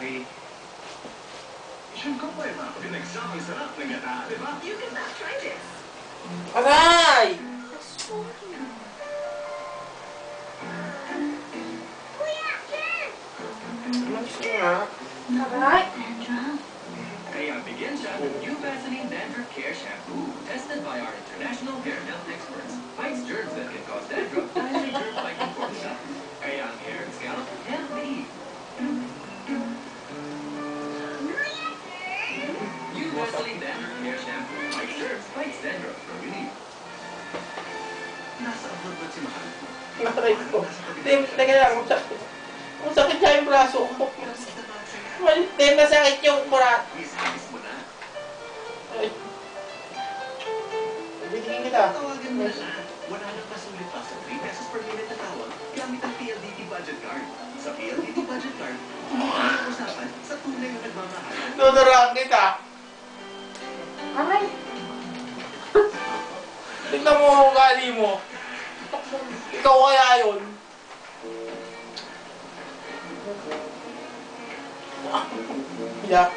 Jackie. Siyempre po yung mga pinagsama yung sarap na gata, di ba? You can not try this. Aray! Kuya, Ken! Mas nga. Aray! Sandra? Kaya bigyan siya ng new Vaseline Dandruff Care Shampoo, tested by our international hair health experts. Fights germs that can cause dandruff dahil may germ-fighting formula. Kaya ang hair and scalp healthy. New Vaseline Dandruff Care Shampoo. Fights germs, fights dandruff. Relief. Nasa abroad ba si Mahal? Aray ko. Teka lang, kung sakit siya yung braso ko. Hindi, masakit yung murat. Miss mo na. Ay. Bigyan kita. Tawagan mo na siya. Wala nang pasulit pa sa 3 pesos per minute na tawag gamit ang PLDT Budget Card. Sa PLDT Budget Card, ang usapan sa tunay na nagmamahal. Tuturaan kita. Aray! Tignan mo ang ugali mo. Ikaw kaya yun. Yak.